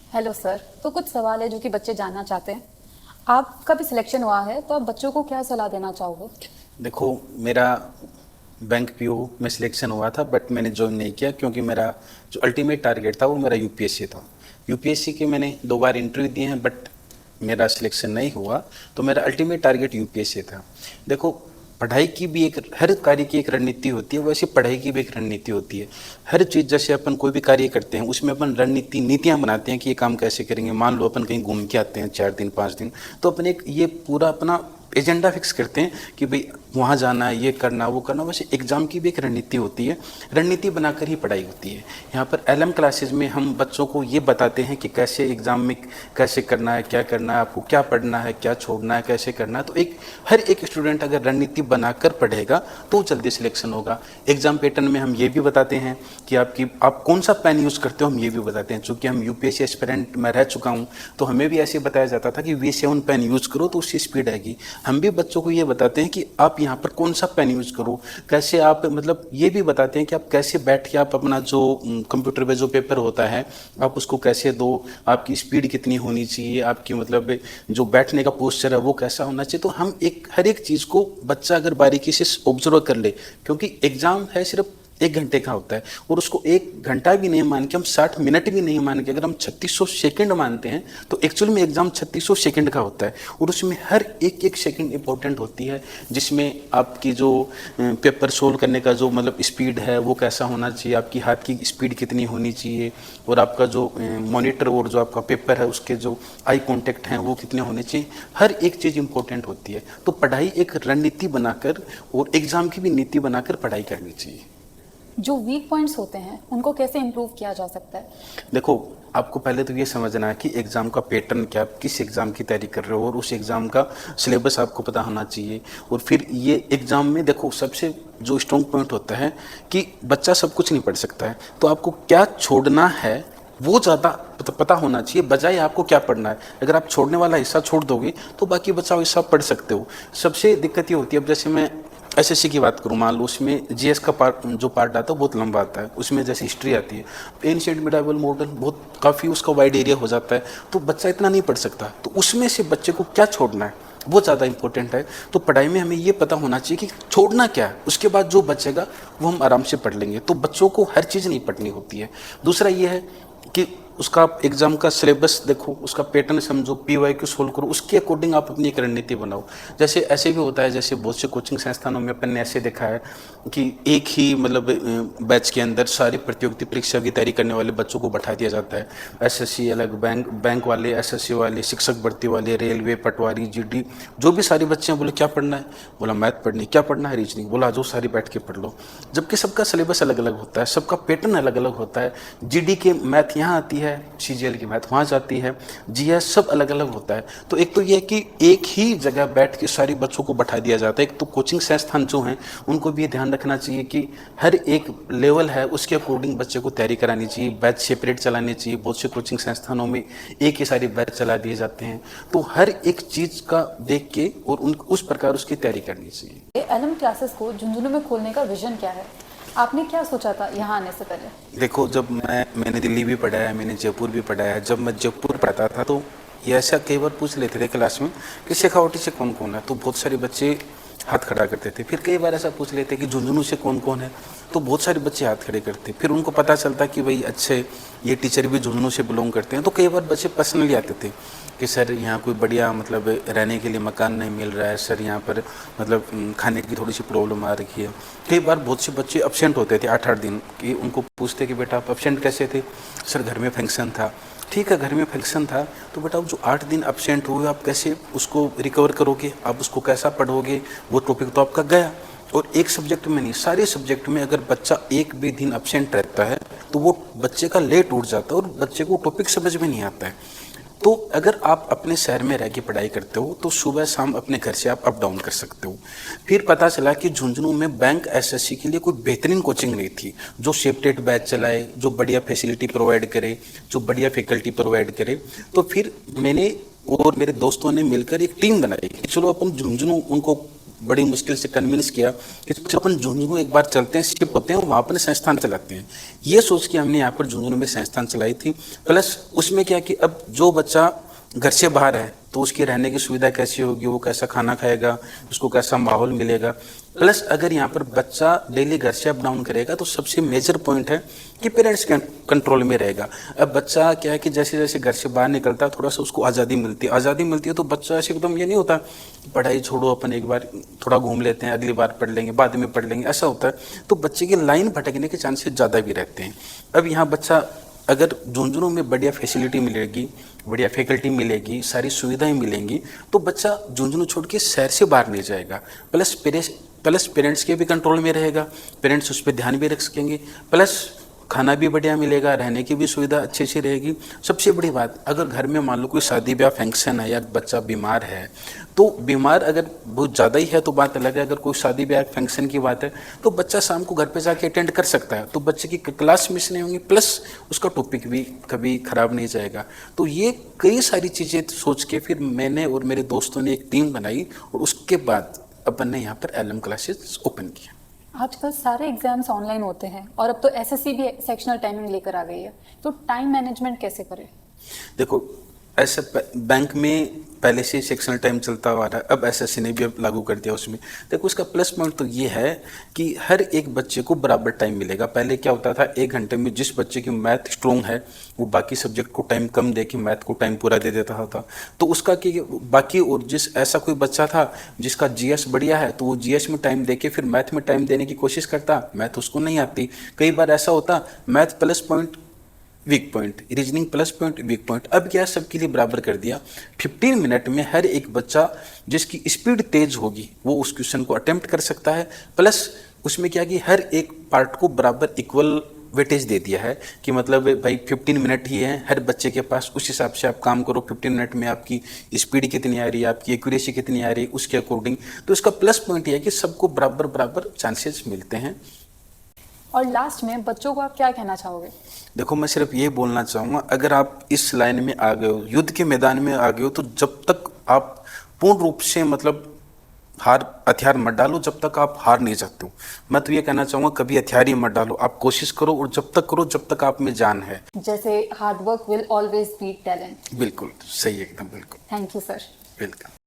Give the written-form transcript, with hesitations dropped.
Hello sir. तो कुछ सवाल है जो कि बच्चे जानना चाहते हैं। आपका भी सिलेक्शन हुआ है तो आप बच्चों को क्या सलाह देना चाहोगे? देखो, मेरा बैंक पीओ में सिलेक्शन हुआ था, बट मैंने ज्वाइन नहीं किया क्योंकि मेरा जो अल्टीमेट टारगेट था वो मेरा यूपीएससी था। यूपीएससी के मैंने 2 बार इंटरव्यू दिए हैं, बट मेरा सिलेक्शन नहीं हुआ। तो मेरा अल्टीमेट टारगेट यूपीएससी था। देखो, पढ़ाई की भी एक, हर कार्य की एक रणनीति होती है, वैसे पढ़ाई की भी एक रणनीति होती है। हर चीज़, जैसे अपन कोई भी कार्य करते हैं उसमें अपन रणनीति नीतियाँ बनाते हैं कि ये काम कैसे करेंगे। मान लो अपन कहीं घूम के आते हैं 4 दिन 5 दिन, तो अपन एक ये पूरा अपना एजेंडा फिक्स करते हैं कि भाई वहाँ जाना है, ये करना वो करना। वैसे एग्जाम की भी एक रणनीति होती है, रणनीति बनाकर ही पढ़ाई होती है। यहाँ पर एलएम क्लासेज में हम बच्चों को ये बताते हैं कि कैसे एग्जाम में कैसे करना है, क्या करना है, आपको क्या पढ़ना है, क्या छोड़ना है, कैसे करना है। तो एक हर एक स्टूडेंट अगर रणनीति बनाकर पढ़ेगा तो जल्दी सिलेक्शन होगा। एग्जाम पैटर्न में हम ये भी बताते हैं कि आप कौन सा पेन यूज़ करते हो, हम ये भी बताते हैं। चूँकि हम यूपीएससी एस्पिरेंट में रह चुका हूँ, तो हमें भी ऐसे बताया जाता था कि V7 पेन यूज़ करो तो उससे स्पीड आएगी। हम भी बच्चों को ये बताते हैं कि आप यहाँ पर कौन सा पेन यूज़ करो, कैसे आप, मतलब ये भी बताते हैं कि आप कैसे बैठ के आप अपना जो कंप्यूटर पे जो पेपर होता है आप उसको कैसे दो, आपकी स्पीड कितनी होनी चाहिए, आपकी मतलब जो बैठने का पोस्चर है वो कैसा होना चाहिए। तो हम एक हर एक चीज़ को बच्चा अगर बारीकी से ऑब्जर्व कर ले, क्योंकि एग्ज़ाम है सिर्फ 1 घंटे का होता है, और उसको 1 घंटा भी नहीं मान के, हम 60 मिनट भी नहीं मान के, अगर हम 3600 सेकंड मानते हैं तो एक्चुअल में एग्जाम 3600 सेकंड का होता है। और उसमें हर एक एक सेकंड इंपॉर्टेंट होती है, जिसमें आपकी जो पेपर सोल्व करने का जो मतलब स्पीड है वो कैसा होना चाहिए, आपकी हाथ की स्पीड कितनी होनी चाहिए, और आपका जो मॉनिटर और जो आपका पेपर है उसके जो आई कॉन्टेक्ट हैं वो कितने होने चाहिए। हर एक चीज़ इंपॉर्टेंट होती है। तो पढ़ाई एक रणनीति बनाकर और एग्जाम की भी नीति बनाकर पढ़ाई करनी चाहिए। जो वीक पॉइंट्स होते हैं उनको कैसे इम्प्रूव किया जा सकता है? देखो, आपको पहले तो ये समझना है कि एग्ज़ाम का पैटर्न क्या, आप किस एग्ज़ाम की तैयारी कर रहे हो, और उस एग्ज़ाम का सिलेबस आपको पता होना चाहिए। और फिर ये एग्ज़ाम में देखो, सबसे जो स्ट्रॉन्ग पॉइंट होता है कि बच्चा सब कुछ नहीं पढ़ सकता है, तो आपको क्या छोड़ना है वो ज़्यादा पता होना चाहिए, बजाय आपको क्या पढ़ना है। अगर आप छोड़ने वाला हिस्सा छोड़ दोगे तो बाकी बचा हिस्सा पढ़ सकते हो। सबसे दिक्कत ये होती है, अब जैसे मैं एसएससी की बात करूँ, मान लो उसमें जीएस का जो पार्ट आता है बहुत लंबा आता है, उसमें जैसे हिस्ट्री आती है, एंशिएंट मिडाइवल मॉडर्न, बहुत काफ़ी उसका वाइड एरिया हो जाता है, तो बच्चा इतना नहीं पढ़ सकता। तो उसमें से बच्चे को क्या छोड़ना है वो ज़्यादा इंपॉर्टेंट है। तो पढ़ाई में हमें ये पता होना चाहिए कि छोड़ना क्या है, उसके बाद जो बचेगा वो हम आराम से पढ़ लेंगे। तो बच्चों को हर चीज़ नहीं पढ़नी होती है। दूसरा ये है कि उसका एग्जाम का सिलेबस देखो, उसका पैटर्न समझो, पीवाईक्यू सोल्व करो, उसके अकॉर्डिंग आप अपनी एक रणनीति बनाओ। जैसे ऐसे भी होता है, जैसे बहुत से कोचिंग संस्थानों में अपन ने ऐसे देखा है कि एक ही मतलब बैच के अंदर सारी प्रतियोगिता परीक्षा की तैयारी करने वाले बच्चों को बैठा दिया जाता है। एसएससी अलग, बैंक वाले, एसएससी वाले, शिक्षक भर्ती वाले, रेलवे, पटवारी, जीडी, जो भी सारे बच्चे हैं, बोले क्या पढ़ना है, बोला मैथ पढ़नी, क्या पढ़ना है, रीजनिंग, बोला जो सारी बैठ के पढ़ लो। जबकि सबका सिलेबस अलग अलग होता है, सबका पैटर्न अलग अलग होता है। जीडी के मैथ यहाँ आती है, सीजीएल की मैथ वहाँ जाती है, जीएस सब अलग अलग होता है। तो एक तो ये है कि एक ही जगह बैठ के सारी बच्चों को बैठा दिया जाता है। एक तो कोचिंग संस्थान जो हैं उनको भी ये ध्यान रखना चाहिए कि हर एक लेवल है उसके अकॉर्डिंग बच्चे को तैयारी करानी चाहिए, बैच सेपरेट चलानी चाहिए। बहुत से कोचिंग संस्थानों में एक ही सारी बैच चला दिए जाते हैं। तो हर एक चीज़ का देख के और उस प्रकार उसकी तैयारी करनी चाहिए। एलएम क्लासेस को झुंझुनू में खोलने का विजन क्या है? आपने क्या सोचा था यहाँ आने से पहले? देखो, जब मैंने दिल्ली भी पढ़ा है, मैंने जयपुर भी पढ़ा है। जब मैं जयपुर पढ़ता था तो ये ऐसा कई बार पूछ लेते थे क्लास में कि शेखावटी से कौन कौन है, तो बहुत सारे बच्चे हाथ खड़ा करते थे। फिर कई बार ऐसा पूछ लेते कि झुंझुनू से कौन कौन है, तो बहुत सारे बच्चे हाथ खड़े करते। फिर उनको पता चलता कि भाई अच्छे ये टीचर भी झुंझुनू से बिलोंग करते हैं। तो कई बार बच्चे पर्सनली आते थे कि सर यहाँ कोई बढ़िया मतलब रहने के लिए मकान नहीं मिल रहा है, सर यहाँ पर मतलब खाने की थोड़ी सी प्रॉब्लम आ रखी है। कई बार बहुत से बच्चे अब्सेंट होते थे 8-8 दिन, कि उनको पूछते कि बेटा आप अब्सेंट कैसे थे, सर घर में फंक्शन था। ठीक है, घर में फंक्शन था, तो बेटा जो 8 दिन अब्सेंट हुए आप कैसे उसको रिकवर करोगे, आप उसको कैसा पढ़ोगे, वो टॉपिक तो आपका गया। और एक सब्जेक्ट में नहीं, सारे सब्जेक्ट में अगर बच्चा एक भी दिन अब्सेंट रहता है तो वो बच्चे का लेट उठ जाता है और बच्चे को टॉपिक समझ में नहीं आता है। तो अगर आप अपने शहर में रह के पढ़ाई करते हो तो सुबह शाम अपने घर से आप अप डाउन कर सकते हो। फिर पता चला कि झुंझुनू में बैंक एसएससी के लिए कोई बेहतरीन कोचिंग नहीं थी जो सेपरेट बैच चलाए, जो बढ़िया फैसिलिटी प्रोवाइड करे, जो बढ़िया फैकल्टी प्रोवाइड करे। तो फिर मैंने और मेरे दोस्तों ने मिलकर एक टीम बनाई कि चलो अपन झुंझुनू उनको बड़ी मुश्किल से कन्विंस किया कि जब अपन झुंझुनू एक बार चलते हैं, शिफ्ट होते हैं, वहाँ पर संस्थान चलाते हैं। ये सोच के हमने यहाँ पर झुंझुनू में संस्थान चलाई थी। प्लस उसमें क्या कि अब जो बच्चा घर से बाहर है तो उसकी रहने की सुविधा कैसी होगी, वो कैसा खाना खाएगा, उसको कैसा माहौल मिलेगा। प्लस अगर यहाँ पर बच्चा डेली घर से अप डाउन करेगा तो सबसे मेजर पॉइंट है कि पेरेंट्स के कंट्रोल में रहेगा। अब बच्चा क्या है कि जैसे जैसे घर से बाहर निकलता है थोड़ा सा उसको आज़ादी मिलती है तो बच्चा ऐसे एकदम ये नहीं होता पढ़ाई छोड़ो, अपन एक बार थोड़ा घूम लेते हैं, अगली बार पढ़ लेंगे, बाद में पढ़ लेंगे, ऐसा होता है। तो बच्चे की लाइन भटकने के चांसेस ज़्यादा भी रहते हैं। अब यहाँ बच्चा अगर झुंझुनू में बढ़िया फैसिलिटी मिलेगी, बढ़िया फैकल्टी मिलेगी, सारी सुविधाएं मिलेंगी, तो बच्चा झुंझुनू छोड़ के शहर से बाहर नहीं जाएगा। प्लस पेरेंट्स के भी कंट्रोल में रहेगा, पेरेंट्स उस पर ध्यान भी रख सकेंगे। प्लस खाना भी बढ़िया मिलेगा, रहने की भी सुविधा अच्छी अच्छी रहेगी। सबसे बड़ी बात, अगर घर में मान लो कोई शादी ब्याह फंक्शन है या बच्चा बीमार है, तो बीमार अगर बहुत ज़्यादा ही है तो बात अलग है। अगर कोई शादी ब्याह फंक्शन की बात है तो बच्चा शाम को घर पे जाके अटेंड कर सकता है, तो बच्चे की क्लास मिस नहीं होंगी, प्लस उसका टॉपिक भी कभी खराब नहीं जाएगा। तो ये कई सारी चीज़ें सोच के फिर मैंने और मेरे दोस्तों ने एक टीम बनाई और उसके बाद अपन ने यहाँ पर LM क्लासेस ओपन किया। आजकल सारे एग्जाम्स ऑनलाइन होते हैं और अब तो एसएससी भी सेक्शनल टाइमिंग लेकर आ गई है, तो टाइम मैनेजमेंट कैसे करें? देखो, ऐसे बैंक में पहले से सेक्शनल टाइम चलता आ रहा है, अब एसएससी ने भी अब लागू कर दिया उसमें। देखो, उसका प्लस पॉइंट तो ये है कि हर एक बच्चे को बराबर टाइम मिलेगा। पहले क्या होता था, 1 घंटे में जिस बच्चे की मैथ स्ट्रॉन्ग है वो बाकी सब्जेक्ट को टाइम कम दे के मैथ को टाइम पूरा दे देता था। तो उसका कि बाकी और जिस ऐसा कोई बच्चा था जिसका जीएस बढ़िया है तो वो जीएस में टाइम दे के फिर मैथ में टाइम देने की कोशिश करता, मैथ उसको नहीं आती। कई बार ऐसा होता math plus point weak point, reasoning plus point weak point. अब क्या सबके लिए बराबर कर दिया। 15 मिनट में हर एक बच्चा जिसकी स्पीड तेज होगी वो उस क्वेश्चन को अटेम्प्ट कर सकता है। प्लस उसमें क्या कि हर एक पार्ट को बराबर इक्वल वेटेज दे दिया है कि मतलब भाई 15 मिनट ही है हर बच्चे के पास, उस हिसाब से आप काम करो। 15 मिनट में आपकी स्पीड कितनी आ रही है, आपकी एक्यूरेसी कितनी आ रही है, उसके अकॉर्डिंग। तो इसका प्लस पॉइंट ये है कि सबको बराबर बराबर चांसेस मिलते हैं। और लास्ट में बच्चों को आप क्या कहना चाहोगे? देखो, मैं सिर्फ ये बोलना चाहूँगा, अगर आप इस लाइन में आ गए हो, युद्ध के मैदान में आ गए हो, तो जब तक आप पूर्ण रूप से मतलब हथियार मत डालो, जब तक आप हार नहीं जाते हो। मैं तो ये कहना चाहूँगा कभी हथियार ही मत डालो, आप कोशिश करो और जब तक करो जब तक आप में जान है। जैसे hard work will always beat talent. बिल्कुल सही, एकदम बिल्कुल। Thank you sir. वेलकम।